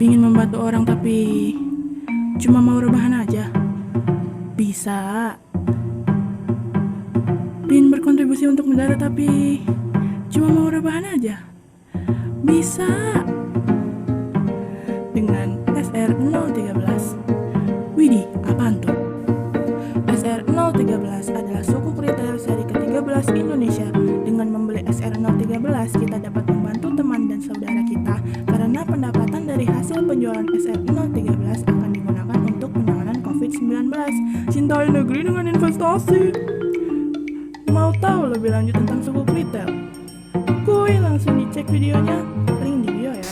Pingin membantu orang tapi cuma mau rebahan aja? Bisa. Pingin berkontribusi untuk negara tapi cuma mau rebahan aja? Bisa. Dengan SR013. Widih, apaan tuh? SR013 adalah sukuk retail seri ke-13 Indonesia. Dengan membeli SR013, kita dapat membantu teman dan saudara kita karena pendapatan dari hasil penjualan SR013 akan digunakan untuk penanganan COVID-19. Cintai negeri dengan investasi. Mau tahu lebih lanjut tentang sukuk retail? Kuy, langsung dicek videonya, link di bio ya.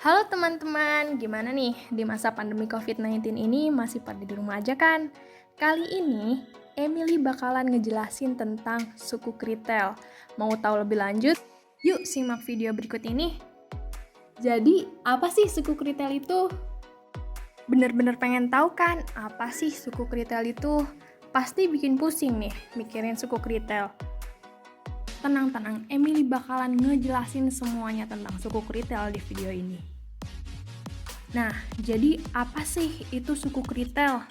Halo teman-teman, gimana nih di masa pandemi COVID-19 ini masih pada di rumah aja kan? Kali ini, Emily bakalan ngejelasin tentang sukuk retail. Mau tahu lebih lanjut? Yuk simak video berikut ini. Jadi, apa sih sukuk retail itu? Bener-bener pengen tahu kan apa sih sukuk retail itu? Pasti bikin pusing nih mikirin sukuk retail. Tenang-tenang, Emily bakalan ngejelasin semuanya tentang sukuk retail di video ini. Nah, jadi apa sih itu sukuk retail?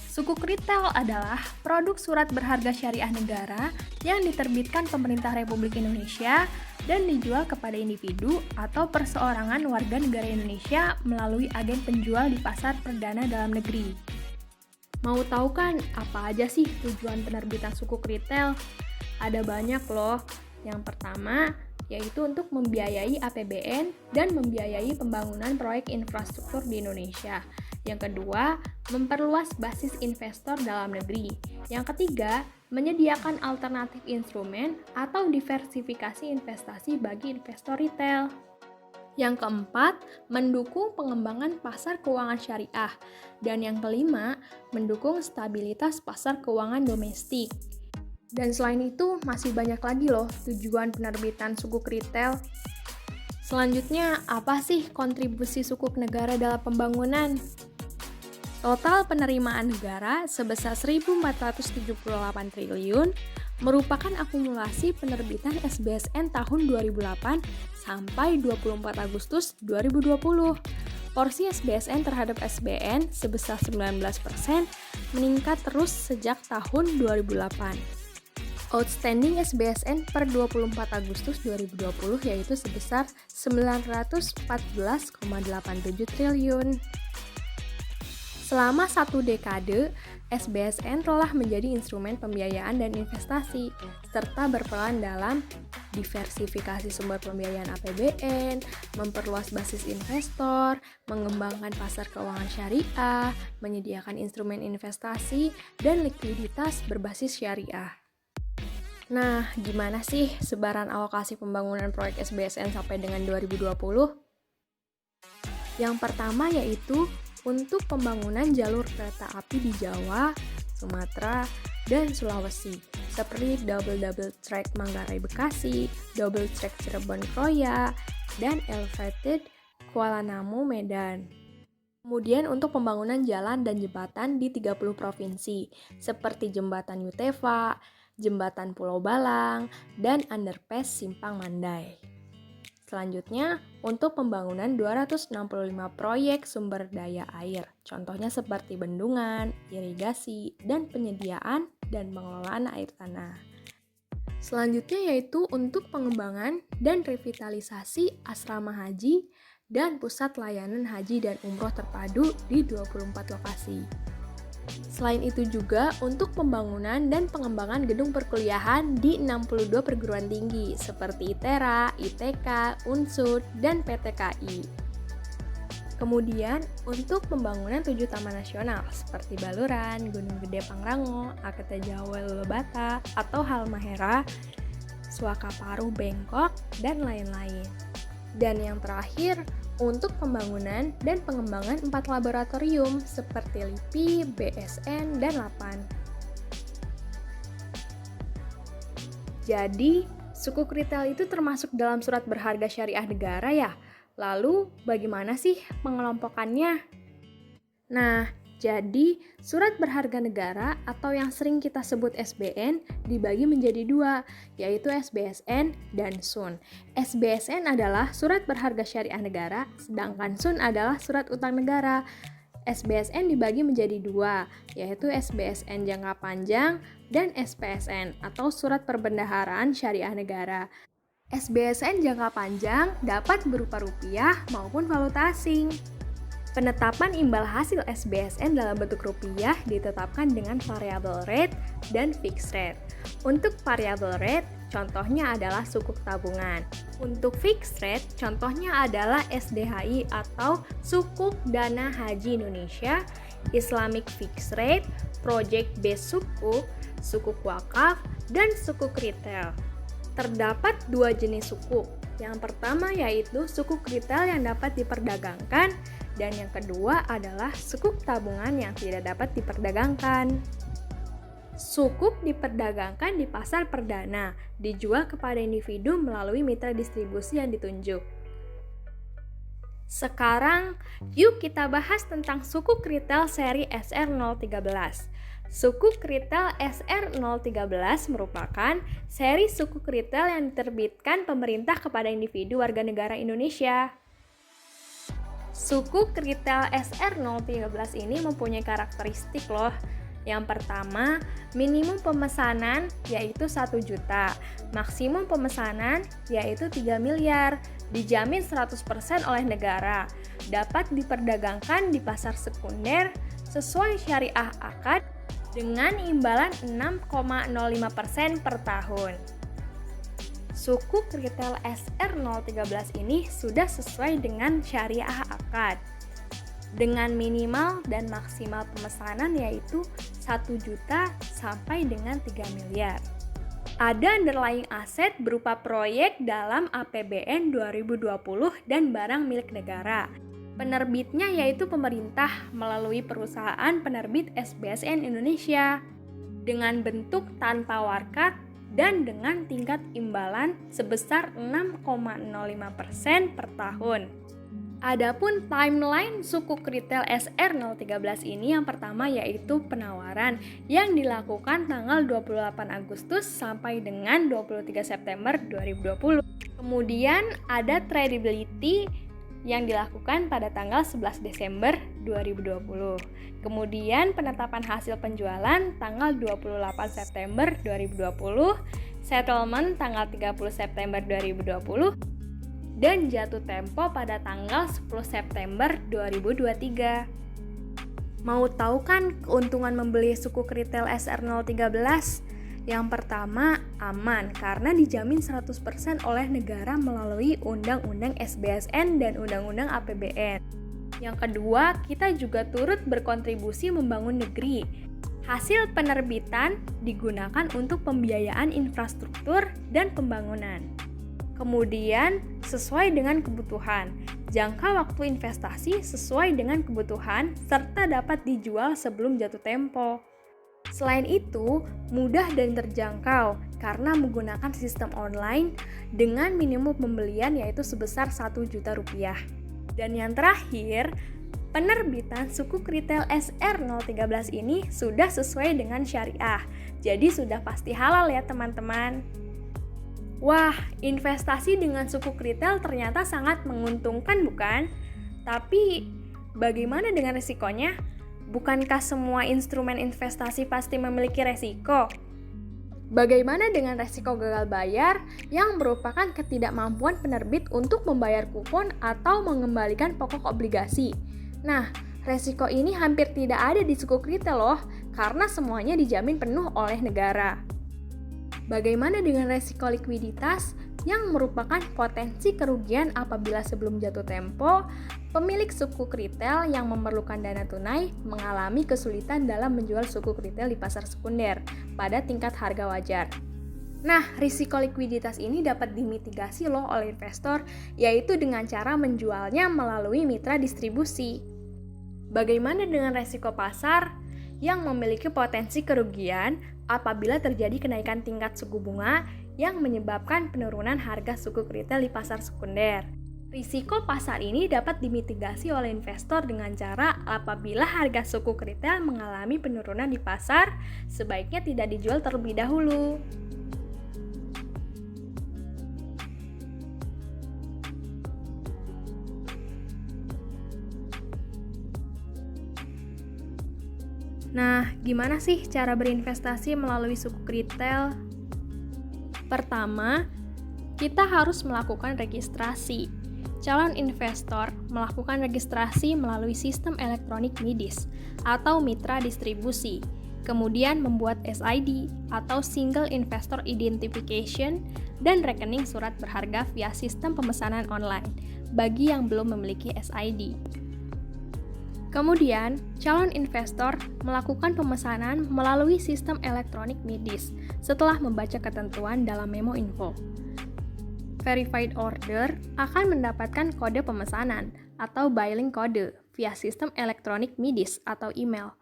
Sukuk retail adalah produk surat berharga syariah negara yang diterbitkan pemerintah Republik Indonesia dan dijual kepada individu atau perseorangan warga negara Indonesia melalui agen penjual di pasar perdana dalam negeri. Mau tahu kan apa aja sih tujuan penerbitan sukuk retail? Ada banyak loh. Yang pertama, yaitu untuk membiayai APBN dan membiayai pembangunan proyek infrastruktur di Indonesia. Yang kedua, memperluas basis investor dalam negeri. Yang ketiga, menyediakan alternatif instrumen atau diversifikasi investasi bagi investor retail. Yang keempat, mendukung pengembangan pasar keuangan syariah. Dan yang kelima, mendukung stabilitas pasar keuangan domestik. Dan selain itu, masih banyak lagi loh tujuan penerbitan sukuk retail. Selanjutnya, apa sih kontribusi sukuk negara dalam pembangunan? Total penerimaan negara sebesar 1.478 triliun merupakan akumulasi penerbitan SBSN tahun 2008 sampai 24 Agustus 2020. Porsi SBSN terhadap SBN sebesar 19% meningkat terus sejak tahun 2008. Outstanding SBSN per 24 Agustus 2020 yaitu sebesar 914,87 triliun. Selama satu dekade, SBSN telah menjadi instrumen pembiayaan dan investasi, serta berperan dalam diversifikasi sumber pembiayaan APBN, memperluas basis investor, mengembangkan pasar keuangan syariah, menyediakan instrumen investasi, dan likuiditas berbasis syariah. Nah, gimana sih sebaran alokasi pembangunan proyek SBSN sampai dengan 2020? Yang pertama yaitu untuk pembangunan jalur kereta api di Jawa, Sumatera, dan Sulawesi, seperti double track Manggarai Bekasi, double track Cirebon Kroya, dan elevated Kuala Namu Medan. Kemudian untuk pembangunan jalan dan jembatan di 30 provinsi, seperti Jembatan Yutefa, Jembatan Pulau Balang, dan Underpass Simpang Mandai. Selanjutnya, untuk pembangunan 265 proyek sumber daya air, contohnya seperti bendungan, irigasi, dan penyediaan dan pengelolaan air tanah. Selanjutnya yaitu untuk pengembangan dan revitalisasi asrama haji dan pusat layanan haji dan umroh terpadu di 24 lokasi. Selain itu juga untuk pembangunan dan pengembangan gedung perkuliahan di 62 perguruan tinggi seperti ITERA, ITK, UNSUD, dan PTKI. Kemudian untuk pembangunan 7 taman nasional seperti Baluran, Gunung Gede Pangrango, Akete Jawa Lulebata, atau Halmahera, Suakaparu Bengkok, dan lain-lain. Dan yang terakhir, untuk pembangunan dan pengembangan 4 laboratorium seperti LIPI, BSN, dan LAPAN. Jadi, sukuk retail itu termasuk dalam surat berharga syariah negara ya? Lalu, bagaimana sih pengelompokannya? Nah, Jadi, surat berharga negara atau yang sering kita sebut SBN dibagi menjadi dua, yaitu SBSN dan SUN. SBSN adalah surat berharga syariah negara, sedangkan SUN adalah surat utang negara. SBSN dibagi menjadi dua, yaitu SBSN jangka panjang dan SPSN atau surat perbendaharaan syariah negara. SBSN jangka panjang dapat berupa rupiah maupun valuta asing. Penetapan imbal hasil SBSN dalam bentuk rupiah ditetapkan dengan variable rate dan fixed rate. Untuk variable rate, contohnya adalah sukuk tabungan. Untuk fixed rate, contohnya adalah SDHI atau Sukuk Dana Haji Indonesia, Islamic Fixed Rate, Project Based Sukuk, sukuk wakaf, dan sukuk retail. Terdapat dua jenis sukuk. Yang pertama yaitu sukuk retail yang dapat diperdagangkan, dan yang kedua adalah sukuk tabungan yang tidak dapat diperdagangkan. Sukuk diperdagangkan di pasar perdana, dijual kepada individu melalui mitra distribusi yang ditunjuk. Sekarang, yuk kita bahas tentang sukuk retail seri SR013. Sukuk retail SR013 merupakan seri sukuk retail yang diterbitkan pemerintah kepada individu warga negara Indonesia. Sukuk retail SR013 ini mempunyai karakteristik loh. Yang pertama, minimum pemesanan yaitu 1 juta, maksimum pemesanan yaitu 3 miliar, dijamin 100% oleh negara, dapat diperdagangkan di pasar sekunder sesuai syariah akad dengan imbalan 6,05% per tahun. Sukuk retail SR013 ini sudah sesuai dengan syariah akad dengan minimal dan maksimal pemesanan yaitu 1 juta sampai dengan 3 miliar. Ada underlying aset berupa proyek dalam APBN 2020 dan barang milik negara. Penerbitnya yaitu pemerintah melalui perusahaan penerbit SBSN Indonesia dengan bentuk tanpa warkat dan dengan tingkat imbalan sebesar 6,05% per tahun. Adapun timeline sukuk retail SR013 ini yang pertama yaitu penawaran yang dilakukan tanggal 28 Agustus sampai dengan 23 September 2020. Kemudian ada tradability yang dilakukan pada tanggal 11 Desember 2020. Kemudian penetapan hasil penjualan tanggal 28 September 2020, settlement tanggal 30 September 2020, dan jatuh tempo pada tanggal 10 September 2023. Mau tahu kan keuntungan membeli sukuk retail SR013? Yang pertama, aman karena dijamin 100% oleh negara melalui Undang-Undang SBSN dan Undang-Undang APBN. Yang kedua, kita juga turut berkontribusi membangun negeri. Hasil penerbitan digunakan untuk pembiayaan infrastruktur dan pembangunan. Kemudian, sesuai dengan kebutuhan. Jangka waktu investasi sesuai dengan kebutuhan serta dapat dijual sebelum jatuh tempo. Selain itu, mudah dan terjangkau karena menggunakan sistem online dengan minimum pembelian yaitu sebesar 1 juta rupiah. Dan yang terakhir, penerbitan sukuk retail SR013 ini sudah sesuai dengan syariah. Jadi sudah pasti halal ya teman-teman. Wah, investasi dengan sukuk retail ternyata sangat menguntungkan bukan? Tapi bagaimana dengan risikonya? Bukankah semua instrumen investasi pasti memiliki resiko? Bagaimana dengan resiko gagal bayar yang merupakan ketidakmampuan penerbit untuk membayar kupon atau mengembalikan pokok obligasi? Nah, resiko ini hampir tidak ada di sukuk retail loh, karena semuanya dijamin penuh oleh negara. Bagaimana dengan resiko likuiditas yang merupakan potensi kerugian apabila sebelum jatuh tempo, pemilik sukuk retail yang memerlukan dana tunai mengalami kesulitan dalam menjual sukuk retail di pasar sekunder pada tingkat harga wajar. Nah, risiko likuiditas ini dapat dimitigasi loh oleh investor, yaitu dengan cara menjualnya melalui mitra distribusi. Bagaimana dengan resiko pasar yang memiliki potensi kerugian apabila terjadi kenaikan tingkat suku bunga yang menyebabkan penurunan harga sukuk retail di pasar sekunder? Risiko pasar ini dapat dimitigasi oleh investor dengan cara apabila harga suku retail mengalami penurunan di pasar, sebaiknya tidak dijual terlebih dahulu. Nah, gimana sih cara berinvestasi melalui suku retail? Pertama, kita harus melakukan registrasi. Calon investor melakukan registrasi melalui sistem elektronik MIDIS atau mitra distribusi, kemudian membuat SID atau Single Investor Identification dan rekening surat berharga via sistem pemesanan online bagi yang belum memiliki SID. Kemudian, calon investor melakukan pemesanan melalui sistem elektronik MIDIS setelah membaca ketentuan dalam memo info. Verified order akan mendapatkan kode pemesanan atau billing code via sistem elektronik MIDIS atau email.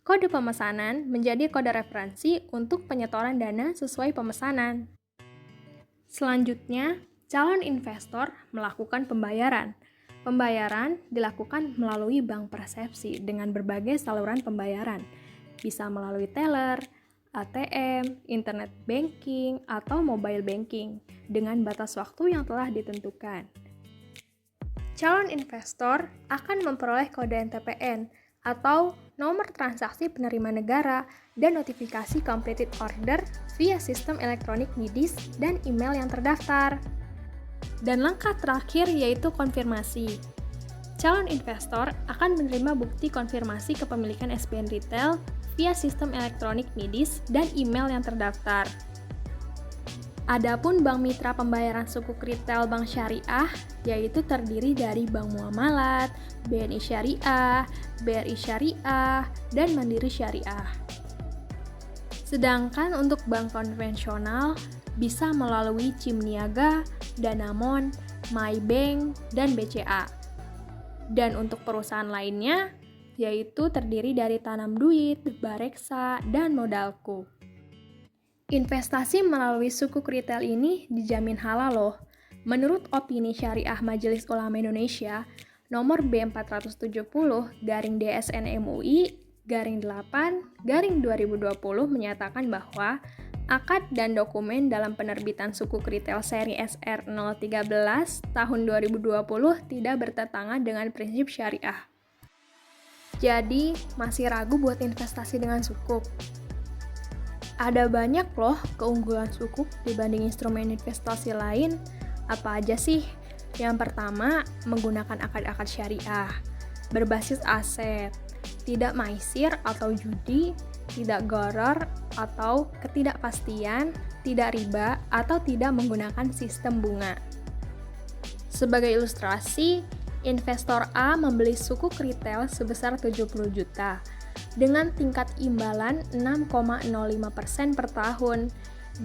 Kode pemesanan menjadi kode referensi untuk penyetoran dana sesuai pemesanan. Selanjutnya, calon investor melakukan pembayaran. Pembayaran dilakukan melalui bank persepsi dengan berbagai saluran pembayaran, bisa melalui teller, ATM, internet banking, atau mobile banking dengan batas waktu yang telah ditentukan. Calon investor akan memperoleh kode NTPN atau nomor transaksi penerima negara dan notifikasi completed order via sistem elektronik MIDIS dan email yang terdaftar. Dan langkah terakhir yaitu konfirmasi. Calon investor akan menerima bukti konfirmasi kepemilikan SBN Retail via sistem elektronik MIDIS dan email yang terdaftar. Adapun bank mitra pembayaran suku retail bank syariah yaitu terdiri dari Bank Muamalat, BNI Syariah, BRI Syariah, dan Mandiri Syariah. Sedangkan untuk bank konvensional bisa melalui CIM Niaga, Danamon, MyBank, dan BCA. Dan untuk perusahaan lainnya yaitu terdiri dari Tanam Duit, Bareksa, dan Modalku. Investasi melalui suku retail ini dijamin halal loh. Menurut opini Syariah Majelis Ulama Indonesia, nomor B470/DSN MUI /8/2020 menyatakan bahwa akad dan dokumen dalam penerbitan suku retail seri SR013 tahun 2020 tidak bertentangan dengan prinsip syariah. Jadi, masih ragu buat investasi dengan sukuk? Ada banyak loh keunggulan sukuk dibanding instrumen investasi lain. Apa aja sih? Yang pertama, menggunakan akad-akad syariah, berbasis aset, tidak maisir atau judi, tidak gharar atau ketidakpastian, tidak riba, atau tidak menggunakan sistem bunga. Sebagai ilustrasi, investor A membeli suku retail sebesar 70 juta dengan tingkat imbalan 6,05% per tahun.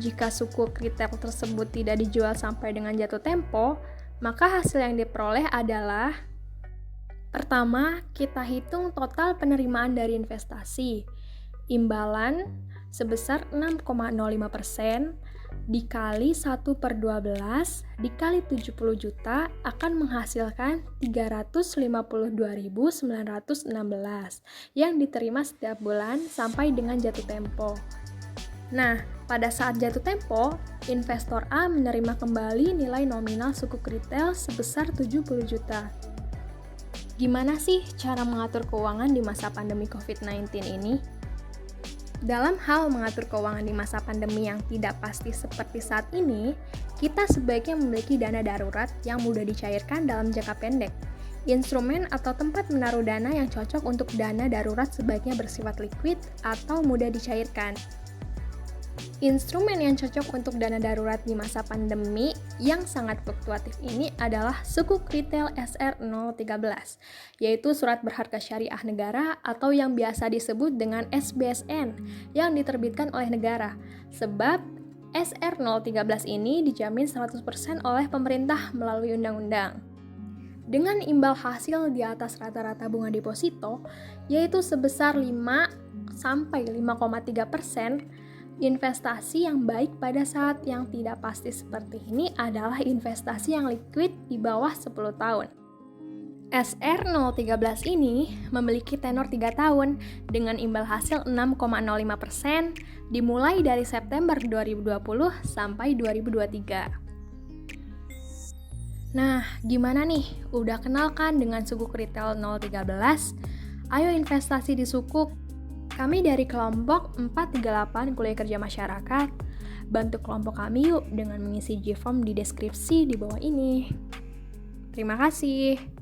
Jika suku retail tersebut tidak dijual sampai dengan jatuh tempo, maka hasil yang diperoleh adalah: pertama, kita hitung total penerimaan dari investasi. Imbalan sebesar 6,05% dikali 1/12 dikali 70 juta akan menghasilkan 352.916 yang diterima setiap bulan sampai dengan jatuh tempo. Nah, pada saat jatuh tempo, investor A menerima kembali nilai nominal suku retail sebesar 70 juta. Gimana sih cara mengatur keuangan di masa pandemi COVID-19 ini? Dalam hal mengatur keuangan di masa pandemi yang tidak pasti seperti saat ini, kita sebaiknya memiliki dana darurat yang mudah dicairkan dalam jangka pendek. Instrumen atau tempat menaruh dana yang cocok untuk dana darurat sebaiknya bersifat liquid atau mudah dicairkan. Instrumen yang cocok untuk dana darurat di masa pandemi yang sangat fluktuatif ini adalah suku retail SR013, yaitu surat berharga syariah negara atau yang biasa disebut dengan SBSN yang diterbitkan oleh negara. Sebab SR013 ini dijamin 100% oleh pemerintah melalui undang-undang. Dengan imbal hasil di atas rata-rata bunga deposito, yaitu sebesar 5-5,3%, Investasi yang baik pada saat yang tidak pasti seperti ini adalah investasi yang liquid di bawah 10 tahun. SR013 ini memiliki tenor 3 tahun dengan imbal hasil 6,05% dimulai dari September 2020 sampai 2023. Nah, gimana nih? Udah kenal kan dengan Sukuk Retail 013? Ayo investasi di Sukuk. Kami dari kelompok 438 Kuliah Kerja Masyarakat. Bantu kelompok kami yuk dengan mengisi J-Form di deskripsi di bawah ini. Terima kasih.